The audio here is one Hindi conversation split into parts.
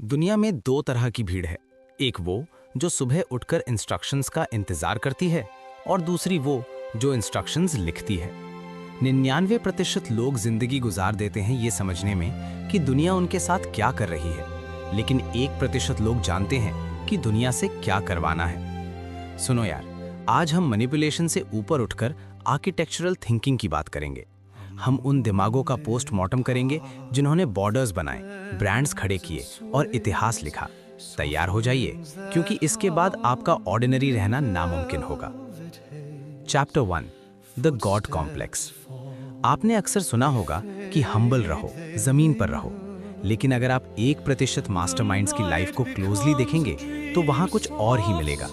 दुनिया में दो तरह की भीड़ है। एक वो जो सुबह उठकर इंस्ट्रक्शंस का इंतजार करती है और दूसरी वो जो इंस्ट्रक्शंस लिखती है। 99% लोग जिंदगी गुजार देते हैं ये समझने में कि दुनिया उनके साथ क्या कर रही है, लेकिन 1% लोग जानते हैं कि दुनिया से क्या करवाना है। सुनो यार, आज हम मैनिपुलेशन से ऊपर उठकर आर्किटेक्चरल थिंकिंग की बात करेंगे। हम उन दिमागों का पोस्टमार्टम करेंगे जिन्होंने बॉर्डर्स बनाए, ब्रांड्स खड़े किए और इतिहास लिखा। तैयार हो जाइए, क्योंकि इसके बाद आपका ऑर्डिनरी रहना नामुमकिन होगा। Chapter 1, the God complex. आपने अक्सर सुना होगा कि हम्बल रहो, जमीन पर रहो, लेकिन अगर आप 1% मास्टरमाइंड्स की लाइफ को क्लोजली देखेंगे तो वहां कुछ और ही मिलेगा।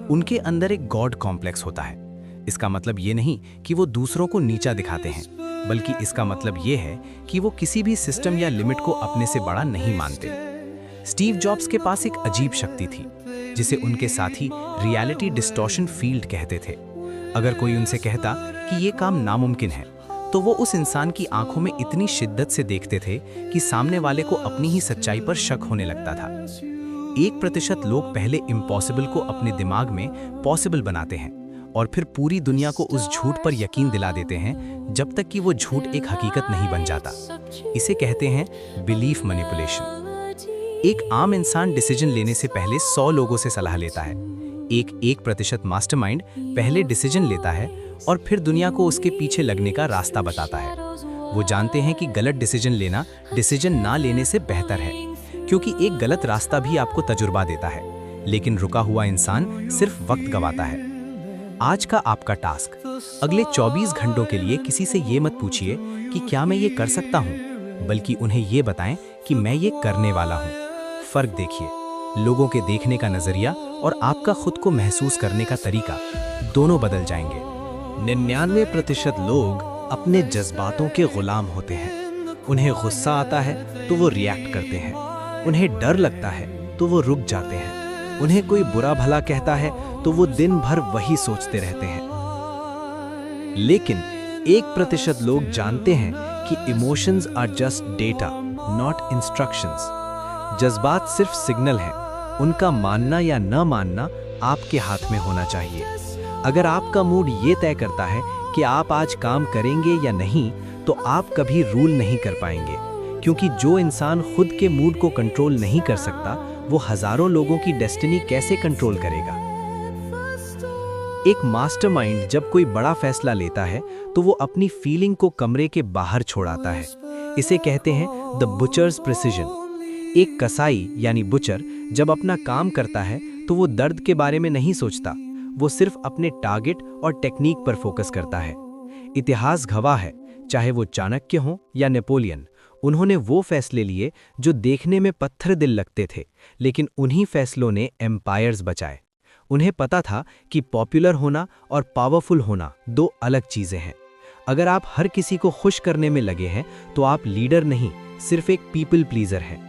उनके अंदर एक गॉड कॉम्प्लेक्स होता है। इसका मतलब ये नहीं कि वो दूसरों को नीचा दिखाते हैं, बल्कि इसका मतलब ये है कि वो किसी भी सिस्टम या लिमिट को अपने से बड़ा नहीं मानते। स्टीव जॉब्स के पास एक अजीब शक्ति थी, जिसे उनके साथी रियलिटी डिस्टॉर्शन फील्ड कहते थे। अगर कोई उनसे कहता कि ये काम नामुमकिन है, तो वो उस इंसान की आंखों में इतनी शिद्दत से देखते थे कि सामने वाले को अपनी ही सच्चाई पर शक होने लगता था। 1% लोग पहले इम्पॉसिबल को अपने दिमाग में पॉसिबल बनाते हैं और फिर पूरी दुनिया को उस झूठ पर यकीन दिला देते हैं जब तक कि वो झूठ एक हकीकत नहीं बन जाता। इसे कहते हैं बिलीफ मैनिपुलेशन। एक आम इंसान डिसीजन लेने से पहले 100 लोगों से सलाह लेता है। एक 1% मास्टरमाइंड पहले डिसीजन लेता है और फिर दुनिया को उसके पीछे लगने का रास्ता बताता है। वो जानते हैं कि गलत डिसीजन लेना डिसीजन ना लेने से बेहतर है, क्योंकि एक गलत रास्ता भी आपको तजुर्बा देता है, लेकिन रुका हुआ इंसान सिर्फ वक्त गंवाता है। आज का आपका टास्क, अगले 24 घंटों के लिए किसी से ये मत पूछिए कि क्या मैं ये कर सकता हूँ, बल्कि उन्हें ये बताएं कि मैं ये करने वाला हूँ। फर्क देखिए, लोगों के देखने का नजरिया और आपका खुद को महसूस करने का तरीका दोनों बदल जाएंगे। 99% लोग अपने जज्बातों के गुलाम होते हैं। उन्हें गुस्सा आता है तो वो रिएक्ट करते हैं, उन्हें डर लगता है तो वो रुक जाते हैं, उन्हें कोई बुरा भला कहता है तो वो दिन भर वही सोचते रहते हैं। लेकिन 1% लोग जानते हैं कि emotions are just data, not instructions. जज्बात सिर्फ सिग्नल है, उनका मानना या न मानना आपके हाथ में होना चाहिए। अगर आपका मूड ये तय करता है कि आप आज काम करेंगे या नहीं, तो आप कभी रूल नहीं कर पाएंगे, क्योंकि जो इंसान खुद के मूड को कंट्रोल नहीं कर सकता, वो हजारों लोगों की डेस्टिनी कैसे कंट्रोल करेगा। एक मास्टरमाइंड जब कोई बड़ा फैसला लेता है तो वो अपनी फीलिंग को कमरे के बाहर छोड़ाता है। इसे कहते हैं द बुचर्स प्रिसिजन। एक कसाई यानी बुचर जब अपना काम करता है तो वो दर्द के बारे में नहीं सोचता, वो सिर्फ अपने टारगेट और टेक्निक पर फोकस करता है। इतिहास गवाह है, चाहे वो चाणक्य हो या नेपोलियन, उन्होंने वो फैसले लिए जो देखने में पत्थर दिल लगते थे, लेकिन उन्हीं फैसलों ने एम्पायर्स बचाए। उन्हें पता था कि पॉपुलर होना और पावरफुल होना दो अलग चीजें हैं। अगर आप हर किसी को खुश करने में लगे हैं तो आप लीडर नहीं, सिर्फ एक पीपल प्लीजर हैं।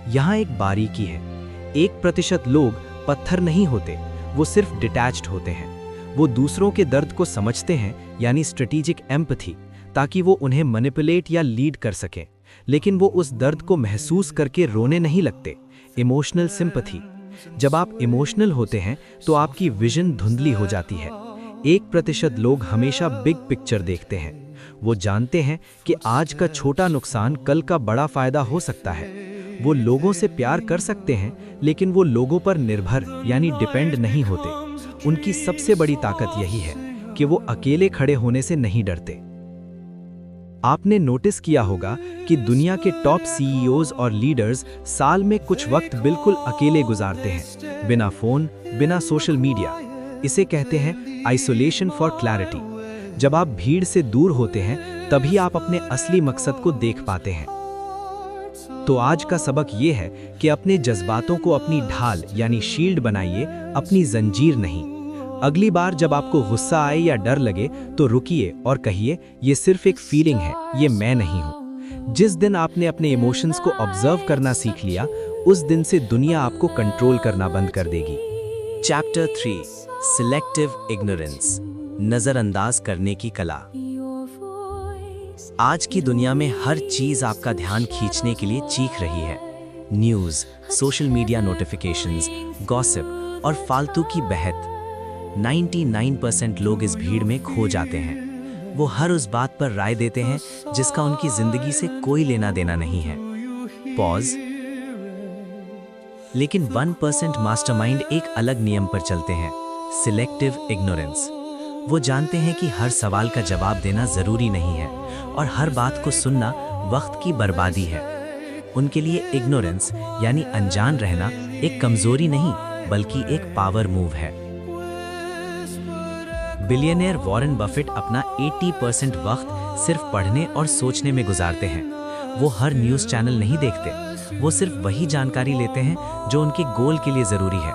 यहाँ एक बारीकी है, 1% लोग पत्थर नहीं होते, वो सिर्फ डिटैच्ड होते हैं। वो दूसरों के दर्द को समझते हैं, यानी स्ट्रेटेजिक एम्पैथी, ताकि वो उन्हें मैनिपुलेट या लीड कर सकें। लेकिन वो उस दर्द को महसूस करके रोने नहीं लगते, इमोशनल सिंपैथी। जब आप इमोशनल होते हैं तो आपकी विजन धुंधली हो जाती है। 1% लोग हमेशा बिग पिक्चर देखते हैं। वो जानते हैं कि आज का छोटा नुकसान कल का बड़ा फायदा हो सकता है। वो लोगों से प्यार कर सकते हैं, लेकिन वो लोगों पर निर्भर यानी डिपेंड नहीं होते। उनकी सबसे बड़ी ताकत यही है कि वो अकेले खड़े होने से नहीं डरते। आपने नोटिस किया होगा कि दुनिया के टॉप सीईओज और लीडर्स साल में कुछ वक्त बिल्कुल अकेले गुजारते हैं, बिना फोन, बिना सोशल मीडिया। इसे कहते हैं आइसोलेशन फॉर क्लैरिटी। जब आप भीड़ से दूर होते हैं तभी आप अपने असली मकसद को देख पाते हैं। तो आज का सबक ये है कि अपने जज्बातों को अपनी ढाल यानी शील्ड बनाइए, अपनी जंजीर नहीं। अगली बार जब आपको गुस्सा आए या डर लगे तो रुकिए और कहिए, ये सिर्फ एक फीलिंग है, ये मैं नहीं हूं। जिस दिन आपने अपने इमोशंस को ऑब्जर्व करना सीख लिया, उस दिन से दुनिया आपको कंट्रोल करना बंद कर देगी। चैप्टर 3, सिलेक्टिव इग्नोरेंस, नजरअंदाज करने की कला। आज की दुनिया में हर चीज आपका ध्यान खींचने के लिए चीख रही है। News, social media notifications, gossip और फालतू की बहस। 99% लोग इस भीड़ में खो जाते हैं। वो हर उस बात पर राय देते हैं जिसका उनकी जिंदगी से कोई लेना देना नहीं है। पॉज। लेकिन 1% मास्टरमाइंड एक अलग नियम पर चलते हैं, सिलेक्टिव इग्नोरेंस। वो जानते हैं कि हर सवाल का जवाब देना जरूरी नहीं है और हर बात को सुनना वक्त की बर्बादी है। उनके लिए इग्नोरेंस यानी अनजान रहना एक कमजोरी नहीं बल्कि एक पावर मूव है। बिलियनियर वॉरेन बफेट अपना 80% वक्त सिर्फ पढ़ने और सोचने में गुजारते हैं। वो हर न्यूज़ चैनल नहीं देखते, वो सिर्फ वही जानकारी लेते हैं जो उनके गोल के लिए जरूरी है।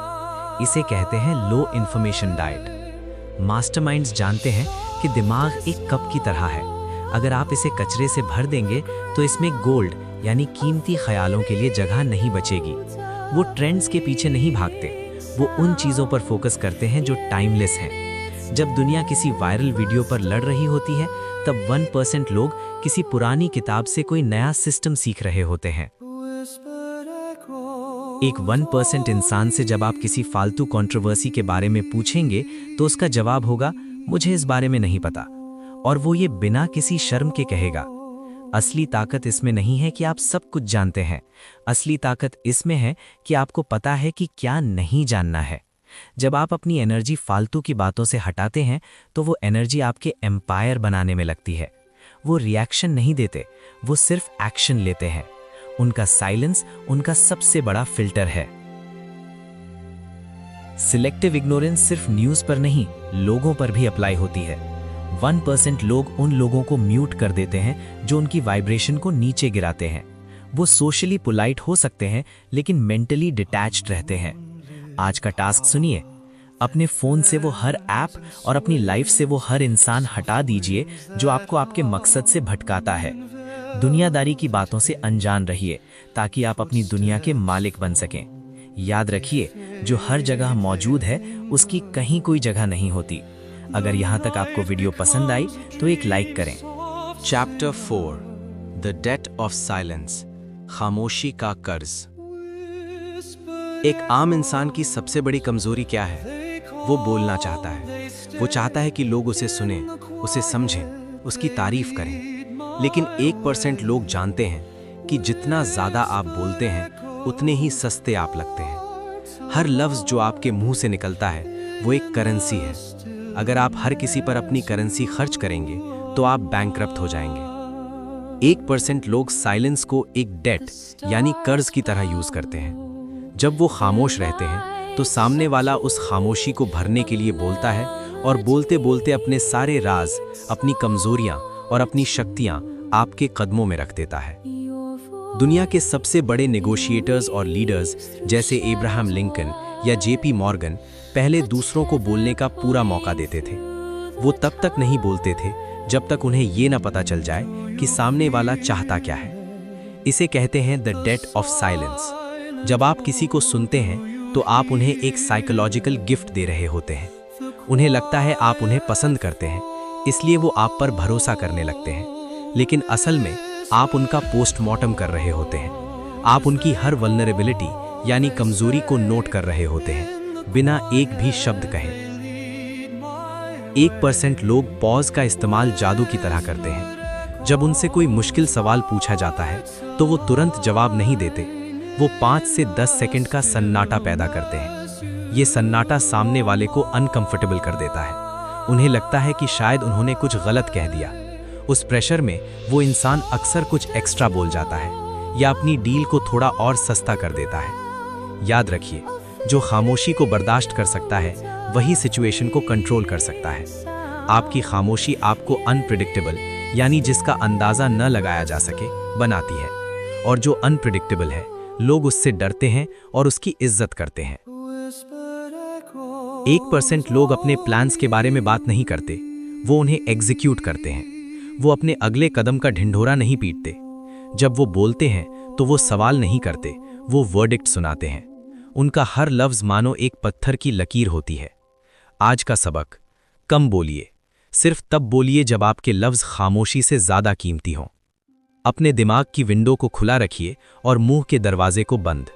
इसे कहते हैं लो इंफॉर्मेशन डाइट। मास्टरमाइंड्स जानते हैं कि दिमाग एक कप की तरह है। अगर आप इसे कचरे से भर देंगे तो इसमें गोल्ड यानी कीमती ख्यालों के लिए जगह नहीं बचेगी। वो ट्रेंड्स के पीछे नहीं भागते, वो उन चीज़ों पर फोकस करते हैं जो टाइमलेस हैं। जब दुनिया किसी वायरल वीडियो पर लड़ रही होती है तब 1% लोग किसी पुरानी किताब से कोई नया सिस्टम सीख रहे होते हैं। एक 1% इंसान से जब आप किसी फालतू कंट्रोवर्सी के बारे में पूछेंगे तो उसका जवाब होगा, मुझे इस बारे में नहीं पता, और वो ये बिना किसी शर्म के कहेगा। असली ताकत इसमें नहीं है कि आप सब कुछ जानते हैं, असली ताकत इसमें है कि आपको पता है कि क्या नहीं जानना है। जब आप अपनी एनर्जी फालतू की बातों से हटाते हैं तो वो एनर्जी आपके एम्पायर बनाने में लगती है। वो रिएक्शन नहीं देते, वो सिर्फ एक्शन लेते हैं। उनका साइलेंस उनका सबसे बड़ा फिल्टर है। सिलेक्टिव इग्नोरेंस सिर्फ न्यूज़ पर नहीं, लोगों पर भी अप्लाई होती है। 1% लोग उन लोगों को म्यूट कर देते हैं जो उनकी वाइब्रेशन को नीचे गिराते हैं। वो सोशली पोलाइट हो सकते हैं लेकिन मेंटली डिटैच्ड रहते हैं। आज का टास्क सुनिए। अपने फोन से वो हर ऐप और अपनी लाइफ से वो हर इंसान हटा दीजिए जो आपको आपके मकसद से भटकाता है। दुनियादारी की बातों से अनजान रहिए ताकि आप अपनी दुनिया के मालिक बन सकें। याद रखिए, जो हर जगह मौजूद है उसकी कहीं कोई जगह नहीं होती। अगर यहाँ तक आपको वीडियो पसंद आई तो एक लाइक करें। Chapter 4 the debt of silence, खामोशी का कर्ज। एक आम इंसान की सबसे बड़ी कमजोरी क्या है? वो बोलना चाहता है। वो चाहता है कि लोग उसे सुने, उसे समझें, उसकी तारीफ करें। लेकिन 1% लोग जानते हैं कि जितना ज्यादा आप बोलते हैं उतने ही सस्ते आप लगते हैं। हर लफ्ज जो आपके मुंह से निकलता है वो एक करेंसी है। अगर आप हर किसी पर अपनी करेंसी खर्च करेंगे तो आप बैंकरप्ट हो जाएंगे। 1% लोग साइलेंस को एक डेट यानी कर्ज की तरह यूज करते हैं। जब वो खामोश रहते हैं तो सामने वाला उस खामोशी को भरने के लिए बोलता है और बोलते बोलते अपने सारे राज, अपनी कमजोरियां और अपनी शक्तियां आपके कदमों में रख देता है। दुनिया के सबसे बड़े नेगोशिएटर्स और लीडर्स जैसे अब्राहम लिंकन या जेपी मॉर्गन पहले दूसरों को बोलने का पूरा मौका देते थे। वो तब तक नहीं बोलते थे जब तक उन्हें ये ना पता चल जाए कि सामने वाला चाहता क्या है। इसे कहते हैं द डेट ऑफ साइलेंस। जब आप किसी को सुनते हैं तो आप उन्हें एक साइकोलॉजिकल गिफ्ट दे रहे होते हैं। उन्हें लगता है आप उन्हें पसंद करते हैं, इसलिए वो आप पर भरोसा करने लगते हैं। लेकिन असल में आप उनका पोस्टमार्टम कर रहे होते हैं। आप उनकी हर वल्नरेबिलिटी यानी कमजोरी को नोट कर रहे होते हैं बिना एक भी शब्द कहे। 1% लोग पॉज का इस्तेमाल जादू की तरह करते हैं। जब उनसे कोई मुश्किल सवाल पूछा जाता है तो वो तुरंत जवाब नहीं देते। वो 5 से 10 सेकंड का सन्नाटा पैदा करते हैं। ये सन्नाटा सामने वाले को अनकंफर्टेबल कर देता है। उन्हें लगता है कि शायद उन्होंने कुछ गलत कह दिया। उस प्रेशर में वो इंसान अक्सर कुछ एक्स्ट्रा बोल जाता है या अपनी डील को थोड़ा और सस्ता कर देता है। याद रखिए, जो खामोशी को बर्दाश्त कर सकता है वही सिचुएशन को कंट्रोल कर सकता है। आपकी खामोशी आपको अनप्रिडिक्टेबल यानी जिसका अंदाजा न लगाया जा सके बनाती है, और जो अनप्रिडिक्टेबल है लोग उससे डरते हैं और उसकी इज्जत करते हैं। 1% लोग अपने प्लान्स के बारे में बात नहीं करते, वो उन्हें एग्जीक्यूट करते हैं। वो अपने अगले कदम का ढिंढोरा नहीं पीटते। जब वो बोलते हैं तो वो सवाल नहीं करते, वो वर्डिक्ट सुनाते हैं। उनका हर लफ्ज मानो एक पत्थर की लकीर होती है। आज का सबक, कम बोलिए, सिर्फ तब बोलिए जब आपके लफ्ज खामोशी से ज्यादा कीमती हों। अपने दिमाग की विंडो को खुला रखिए और मुंह के दरवाजे को बंद,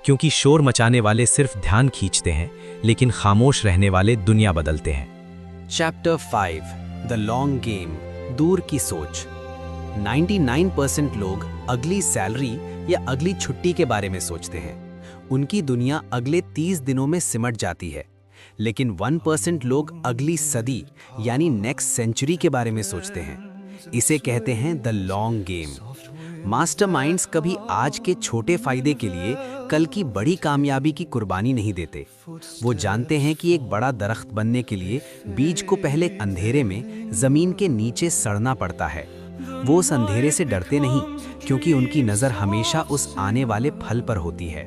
क्योंकि शोर मचाने वाले सिर्फ ध्यान खींचते हैं, लेकिन खामोश रहने वाले दुनिया बदलते हैं। चैप्टर 5 द लॉन्ग गेम, दूर की सोच। 99% लोग अगली सैलरी या अगली छुट्टी के बारे में सोचते हैं। उनकी दुनिया अगले 30 दिनों में सिमट जाती है। लेकिन 1% लोग अगली सदी यानी नेक्स्ट सेंचुरी के बारे में सोचते हैं। इसे कहते हैं द लॉन्ग गेम। मास्टरमाइंड्स कभी आज के छोटे फायदे के लिए कल की बड़ी कामयाबी की कुर्बानी नहीं देते। वो जानते हैं कि एक बड़ा दरख्त बनने के लिए बीज को पहले अंधेरे में जमीन के नीचे सड़ना पड़ता है। वो उस अंधेरे से डरते नहीं, क्योंकि उनकी नज़र हमेशा उस आने वाले फल पर होती है।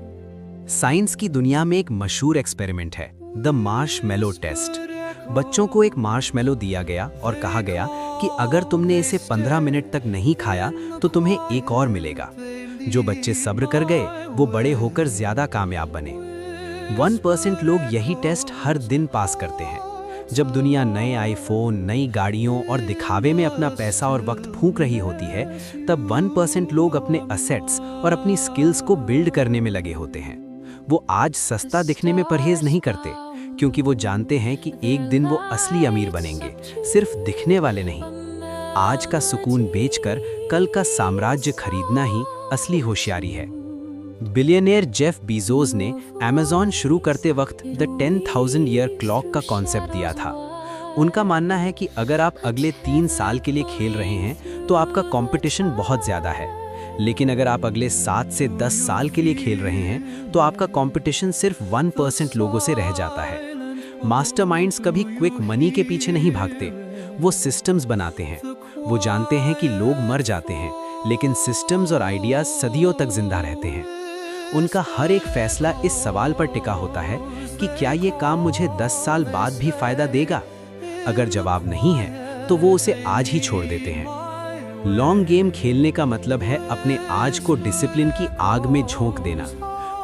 साइंस की दुनिया में एक मशहूर एक्सपेरिमेंट है, द मार्शमैलो टेस्ट। बच्चों को एक मार्शमैलो दिया गया और कहा गया कि अगर तुमने इसे 15 मिनट तक नहीं खाया तो तुम्हें एक और मिलेगा। जो बच्चे सब्र कर गए वो बड़े होकर ज्यादा कामयाब बने। 1% लोग यही टेस्ट हर दिन पास करते हैं। जब दुनिया नए आईफोन, नई गाड़ियों और दिखावे में अपना पैसा और वक्त फूंक रही होती है, तब 1% लोग अपने असेट्स और अपनी स्किल्स को बिल्ड करने में लगे होते हैं। वो आज सस्ता दिखने में परहेज नहीं करते, क्योंकि वो जानते हैं कि एक दिन वो असली अमीर बनेंगे, सिर्फ दिखने वाले नहीं। आज का सुकून बेचकर कल का साम्राज्य खरीदना ही असली होशियारी है। बिलियनियर जेफ बीजोस ने अमेज़न शुरू करते वक्त द 10,000 ईयर क्लॉक का कॉन्सेप्ट दिया था। उनका मानना है कि अगर आप अगले 3 साल के लिए खेल रहे हैं तो आपका कंपटीशन बहुत ज़्यादा है, लेकिन अगर आप अगले 7 से 10 साल के लिए खेल रहे हैं तो आपका कंपटीशन सिर्फ 1% लोगों से रह जाता है। मास्टरमाइंड्स कभी क्विक मनी के पीछे नहीं भागते, वो सिस्टम्स बनाते हैं। वो जानते हैं कि लोग मर जाते हैं, लेकिन सिस्टम्स और आइडियाज सदियों तक जिंदा रहते हैं। उनका हर एक फैसला इस सवाल पर टिका होता है कि क्या ये काम मुझे 10 साल बाद भी फायदा देगा। अगर जवाब नहीं है तो वो उसे आज ही छोड़ देते हैं। लॉन्ग गेम खेलने का मतलब है अपने आज को डिसिप्लिन की आग में झोंक देना।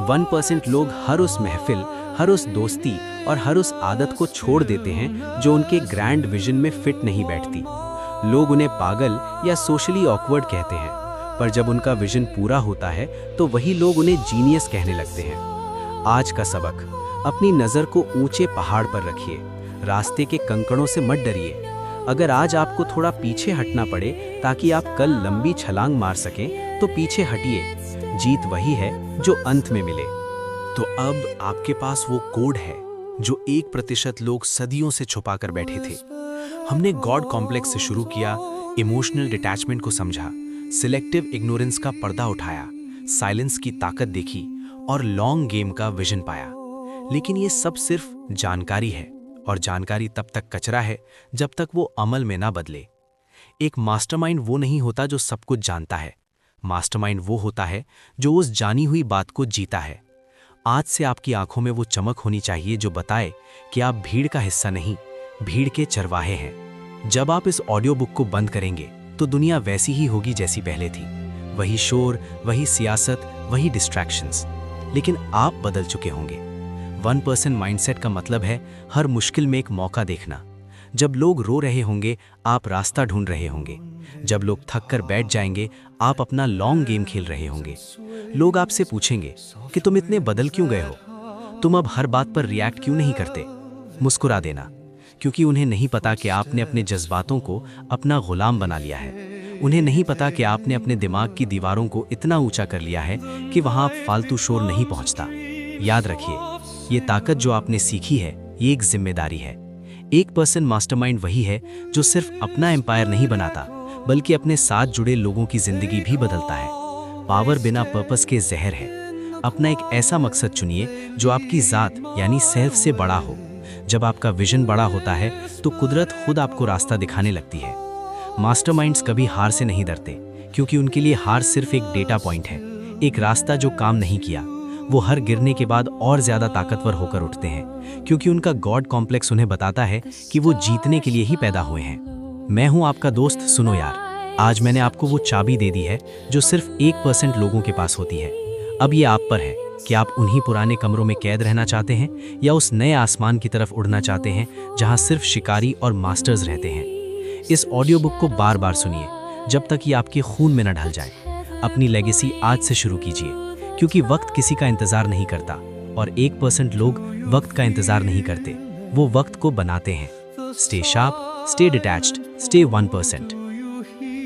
1% लोग हर उस महफिल, हर उस दोस्ती और हर उस आदत को छोड़ देते हैं जो उनके ग्रैंड विजन में फिट नहीं बैठती। लोग उन्हें पागल या सोशली ऑकवर्ड कहते हैं, पर जब उनका विजन पूरा होता है तो वही लोग उन्हें जीनियस कहने लगते हैं। आज का सबक, अपनी नज़र को ऊंचे पहाड़ पर रखिए, रास्ते के कंकड़ों से मत डरिए। अगर आज आपको थोड़ा पीछे हटना पड़े ताकि आप कल लंबी छलांग मार सकें, तो पीछे हटिए। जीत वही है जो अंत में मिले। तो अब आपके पास वो कोड है जो 1% लोग सदियों से छुपा कर बैठे थे। हमने गॉड कॉम्प्लेक्स से शुरू किया, इमोशनल डिटैचमेंट को समझा, सिलेक्टिव इग्नोरेंस का पर्दा उठाया, साइलेंस की ताकत देखी और लॉन्ग गेम का विजन पाया। लेकिन ये सब सिर्फ जानकारी है, और जानकारी तब तक कचरा है जब तक वो अमल में ना बदले। एक मास्टरमाइंड वो नहीं होता जो सब कुछ जानता है। मास्टरमाइंड वो होता है जो उस जानी हुई बात को जीता है। आज से आपकी आंखों में वो चमक होनी चाहिए जो बताए कि आप भीड़ का हिस्सा नहीं, भीड़ के चरवाहे हैं। जब आप इस ऑडियो बुक को बंद करेंगे तो दुनिया वैसी ही होगी जैसी पहले थी। वही शोर, वही सियासत, वही डिस्ट्रैक्शंस, लेकिन आप बदल चुके होंगे। 1% माइंडसेट का मतलब है हर मुश्किल में एक मौका देखना। जब लोग रो रहे होंगे, आप रास्ता ढूंढ रहे होंगे। जब लोग थक कर बैठ जाएंगे, आप अपना लॉन्ग गेम खेल रहे होंगे। लोग आपसे पूछेंगे कि तुम इतने बदल क्यों गए हो, तुम अब हर बात पर रिएक्ट क्यों नहीं करते। मुस्कुरा देना, क्योंकि उन्हें नहीं पता कि आपने अपने जज्बातों को अपना गुलाम बना लिया है। उन्हें नहीं पता कि आपने अपने दिमाग की दीवारों को इतना ऊंचा कर लिया है कि वहां फालतू शोर नहीं पहुंचता। याद रखिए, ये ताकत जो आपने सीखी है, ये एक जिम्मेदारी है। 1% मास्टरमाइंड वही है जो सिर्फ अपना एम्पायर नहीं बनाता, बल्कि अपने साथ जुड़े लोगों की जिंदगी भी बदलता है। पावर बिना पर्पस के जहर है। अपना एक ऐसा मकसद चुनिए जो आपकी जात यानी सेल्फ से बड़ा हो। जब आपका विजन बड़ा होता है तो कुदरत खुद आपको रास्ता दिखाने लगती है। मास्टरमाइंड्स कभी हार से नहीं डरते, क्योंकि उनके लिए हार सिर्फ एक डेटा पॉइंट है, एक रास्ता जो काम नहीं किया। वो हर गिरने के बाद और ज्यादा ताकतवर होकर उठते हैं, क्योंकि उनका गॉड कॉम्प्लेक्स उन्हें बताता है कि वो जीतने के लिए ही पैदा हुए हैं। मैं हूं आपका दोस्त सुनो यार। आज मैंने आपको वो चाबी दे दी है जो सिर्फ 1% लोगों के पास होती है। अब ये आप पर है कि आप उन्हीं पुराने कमरों में कैद रहना चाहते हैं या उस नए आसमान की तरफ उड़ना चाहते हैं जहां सिर्फ शिकारी और मास्टर्स रहते हैं। इस ऑडियो बुक को बार बार सुनिए, जब तक ये आपके खून में न ढल जाए। अपनी लेगेसी आज से शुरू कीजिए, क्योंकि वक्त किसी का इंतजार नहीं करता और 1% लोग वक्त का इंतजार नहीं करते, वो वक्त को बनाते हैं। Stay sharp, stay detached, stay 1%।